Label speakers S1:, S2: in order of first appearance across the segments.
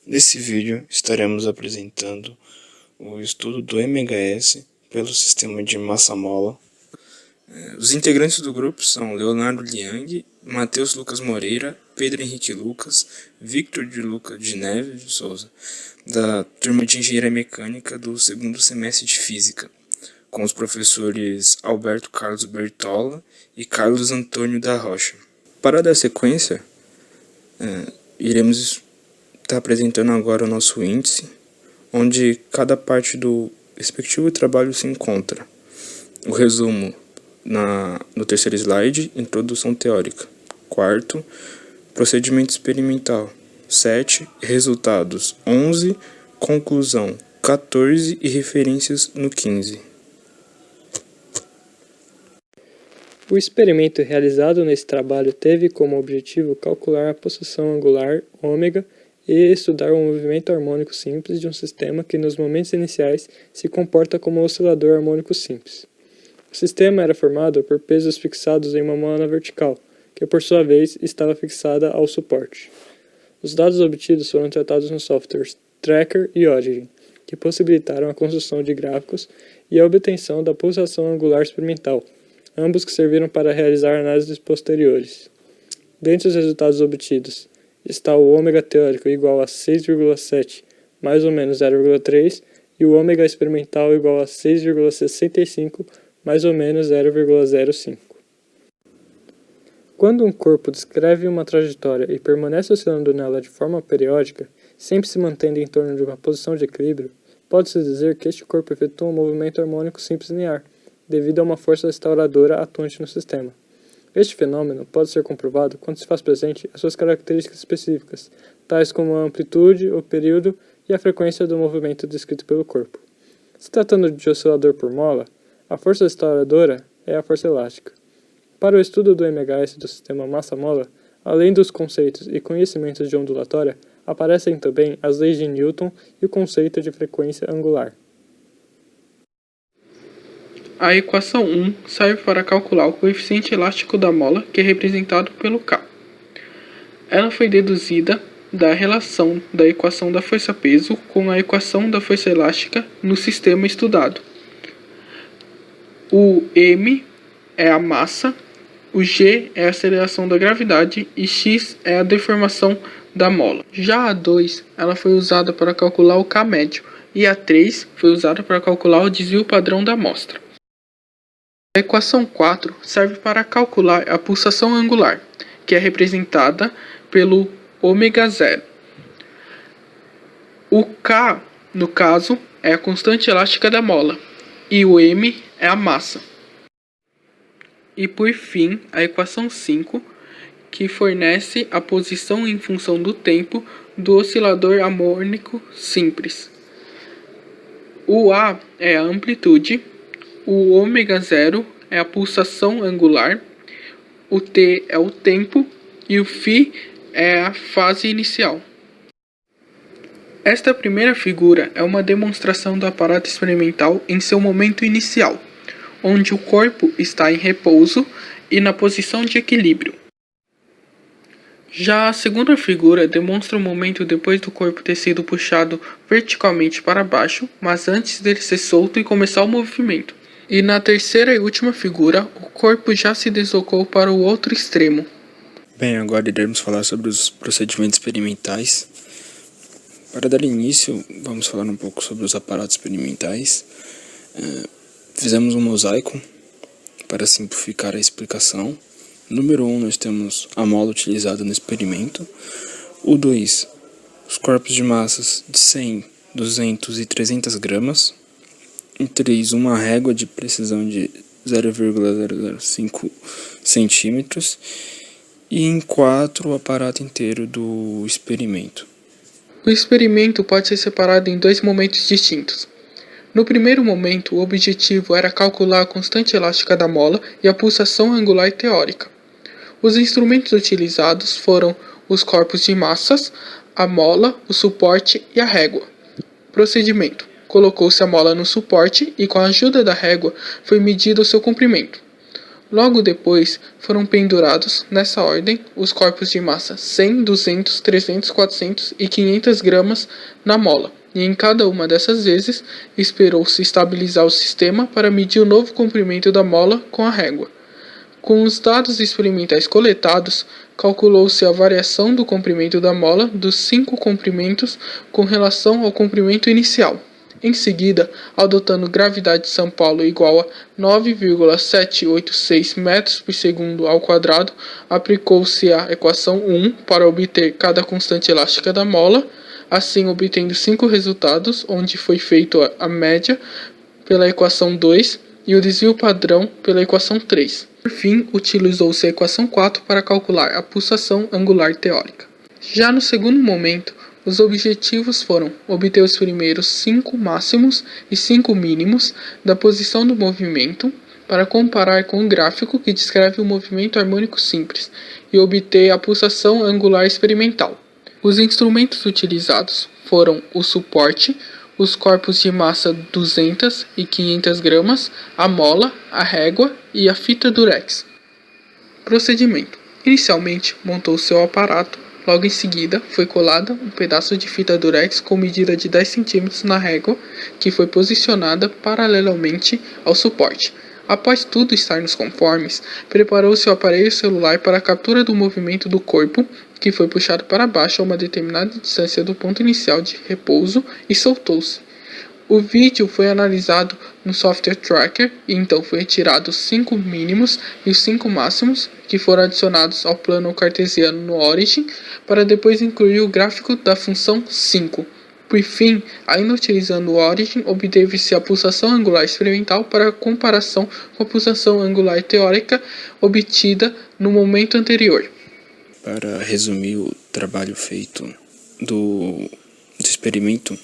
S1: Nesse vídeo estaremos apresentando o estudo do MHS pelo sistema de massa-mola. Os integrantes do grupo são Leonardo Liang, Matheus Lucas Moreira, Pedro Henrique Lucas, Victor de Luca de Neves de Souza, da turma de Engenharia Mecânica do segundo semestre de Física, com os professores Alberto Carlos Bertola e Carlos Antônio da Rocha. Para dar sequência, iremos estar apresentando agora o nosso índice, onde cada parte do respectivo trabalho se encontra. O resumo no terceiro slide, introdução teórica. Quarto, procedimento experimental. 7, resultados. 11, conclusão. 14 e referências no 15.
S2: O experimento realizado nesse trabalho teve como objetivo calcular a posição angular ômega e estudar o movimento harmônico simples de um sistema que nos momentos iniciais se comporta como um oscilador harmônico simples. O sistema era formado por pesos fixados em uma mola vertical, que por sua vez estava fixada ao suporte. Os dados obtidos foram tratados nos softwares Tracker e Origin, que possibilitaram a construção de gráficos e a obtenção da pulsação angular experimental, ambos que serviram para realizar análises posteriores. Dentre os resultados obtidos, está o ômega teórico igual a 6,7 mais ou menos 0,3 e o ômega experimental igual a 6,65 mais ou menos 0,05. Quando um corpo descreve uma trajetória e permanece oscilando nela de forma periódica, sempre se mantendo em torno de uma posição de equilíbrio, pode-se dizer que este corpo efetua um movimento harmônico simples linear, devido a uma força restauradora atuante no sistema. Este fenômeno pode ser comprovado quando se faz presente as suas características específicas, tais como a amplitude, o período e a frequência do movimento descrito pelo corpo. Se tratando de oscilador por mola, a força restauradora é a força elástica. Para o estudo do MHS do sistema massa-mola, além dos conceitos e conhecimentos de ondulatória, aparecem também as leis de Newton e o conceito de frequência angular.
S3: A equação 1 serve para calcular o coeficiente elástico da mola, que é representado pelo K. Ela foi deduzida da relação da equação da força-peso com a equação da força elástica no sistema estudado. O m é a massa, o g é a aceleração da gravidade e x é a deformação da mola. Já a 2 ela foi usada para calcular o K médio e a 3 foi usada para calcular o desvio padrão da amostra. A equação 4 serve para calcular a pulsação angular, que é representada pelo ômega zero. O K, no caso, é a constante elástica da mola, e o m é a massa. E por fim, a equação 5, que fornece a posição em função do tempo do oscilador harmônico simples. O A é a amplitude, o ômega zero é a pulsação angular, o T é o tempo e o φ é a fase inicial. Esta primeira figura é uma demonstração do aparato experimental em seu momento inicial, onde o corpo está em repouso e na posição de equilíbrio. Já a segunda figura demonstra o momento depois do corpo ter sido puxado verticalmente para baixo, mas antes dele ser solto e começar o movimento. E na terceira e última figura, o corpo já se deslocou para o outro extremo.
S1: Bem, agora iremos falar sobre os procedimentos experimentais. Para dar início, vamos falar um pouco sobre os aparatos experimentais. Fizemos um mosaico para simplificar a explicação. Número 1, nós temos a mola utilizada no experimento. O 2, os corpos de massas de 100, 200 e 300 gramas. Em 3, uma régua de precisão de 0,005 centímetros. E em 4, o aparato inteiro do experimento.
S3: O experimento pode ser separado em dois momentos distintos. No primeiro momento, o objetivo era calcular a constante elástica da mola e a pulsação angular teórica. Os instrumentos utilizados foram os corpos de massas, a mola, o suporte e a régua. Procedimento: colocou-se a mola no suporte e com a ajuda da régua foi medido o seu comprimento. Logo depois, foram pendurados, nessa ordem, os corpos de massa 100, 200, 300, 400 e 500 gramas na mola, e em cada uma dessas vezes, esperou-se estabilizar o sistema para medir o novo comprimento da mola com a régua. Com os dados experimentais coletados, calculou-se a variação do comprimento da mola dos 5 comprimentos com relação ao comprimento inicial. Em seguida, adotando gravidade de São Paulo igual a 9,786 metros por segundo ao quadrado, aplicou-se a equação 1 para obter cada constante elástica da mola, assim obtendo 5 resultados, onde foi feito a média pela equação 2 e o desvio padrão pela equação 3. Por fim, utilizou-se a equação 4 para calcular a pulsação angular teórica. Já no segundo momento, os objetivos foram obter os primeiros 5 máximos e 5 mínimos da posição do movimento para comparar com o gráfico que descreve o movimento harmônico simples e obter a pulsação angular experimental. Os instrumentos utilizados foram o suporte, os corpos de massa 200 e 500 gramas, a mola, a régua e a fita durex. Procedimento. Inicialmente, montou seu aparato. Logo em seguida, foi colada um pedaço de fita durex com medida de 10 cm na régua, que foi posicionada paralelamente ao suporte. Após tudo estar nos conformes, preparou-se o aparelho celular para a captura do movimento do corpo, que foi puxado para baixo a uma determinada distância do ponto inicial de repouso e soltou-se. O vídeo foi analisado no software Tracker e então foi retirado os 5 mínimos e os 5 máximos, que foram adicionados ao plano cartesiano no Origin, para depois incluir o gráfico da função 5. Por fim, ainda utilizando o Origin, obteve-se a pulsação angular experimental para comparação com a pulsação angular teórica obtida no momento anterior.
S1: Para resumir o trabalho feito do experimento,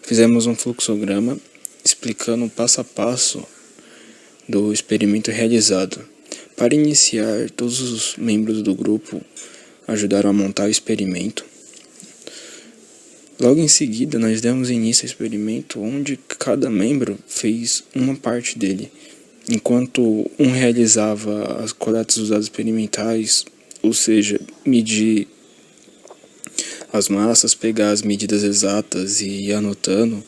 S1: fizemos um fluxograma explicando passo a passo do experimento realizado. Para iniciar, todos os membros do grupo ajudaram a montar o experimento. Logo em seguida, nós demos início ao experimento, onde cada membro fez uma parte dele. Enquanto um realizava as coletas dos dados experimentais, ou seja, medir as massas, pegar as medidas exatas e ir anotando,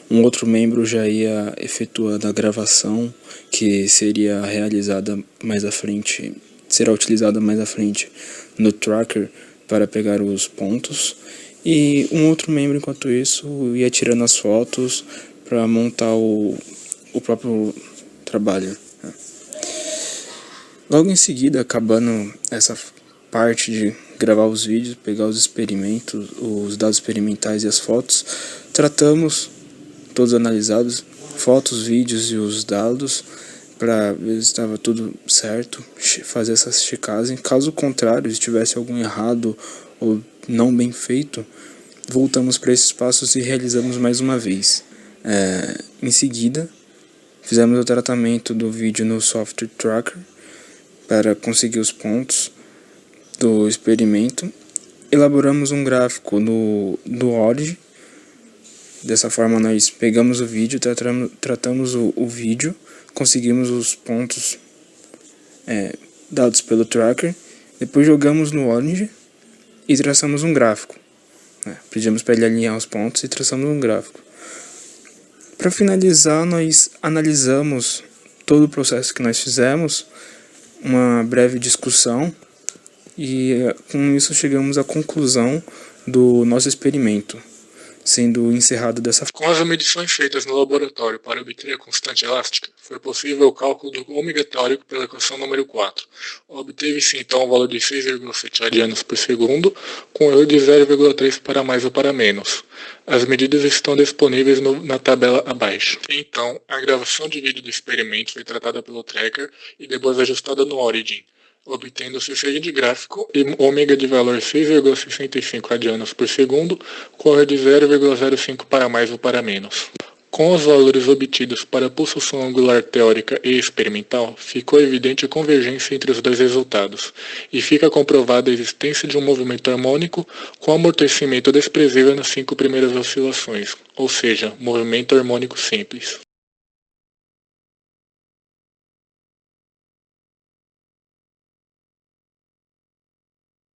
S1: um outro membro já ia efetuando a gravação, que seria realizada mais à frente, será utilizada mais à frente no tracker para pegar os pontos, e um outro membro, enquanto isso, ia tirando as fotos para montar o próprio trabalho. Logo em seguida, acabando essa parte de gravar os vídeos, pegar os experimentos, os dados experimentais e as fotos, tratamos, todos analisados, fotos, vídeos e os dados, para ver se estava tudo certo, fazer essa checagem. Caso contrário, se tivesse algum errado ou não bem feito, voltamos para esses passos e realizamos mais uma vez. Em seguida, fizemos o tratamento do vídeo no software Tracker para conseguir os pontos do experimento. Elaboramos um gráfico do Origin. Dessa forma, nós pegamos o vídeo, tratamos o vídeo, conseguimos os pontos dados pelo tracker, depois jogamos no Origin e traçamos um gráfico. Pedimos para ele alinhar os pontos e traçamos um gráfico. Para finalizar, nós analisamos todo o processo que nós fizemos, uma breve discussão, e com isso chegamos à conclusão do nosso experimento, sendo encerrado dessa forma.
S4: Com as medições feitas no laboratório para obter a constante elástica, foi possível o cálculo do ômega teórico pela equação número 4. Obteve-se então o valor de 6,7 radianos por segundo, com erro de 0,3 para mais ou para menos. As medidas estão disponíveis na tabela abaixo. Então, a gravação de vídeo do experimento foi tratada pelo tracker e depois ajustada no Origin, obtendo-se o seguinte gráfico e ômega de valor 6,65 radianos por segundo, com erro de 0,05 para mais ou para menos. Com os valores obtidos para a pulsação angular teórica e experimental, ficou evidente a convergência entre os dois resultados, e fica comprovada a existência de um movimento harmônico com amortecimento desprezível nas 5 primeiras oscilações, ou seja, movimento harmônico simples.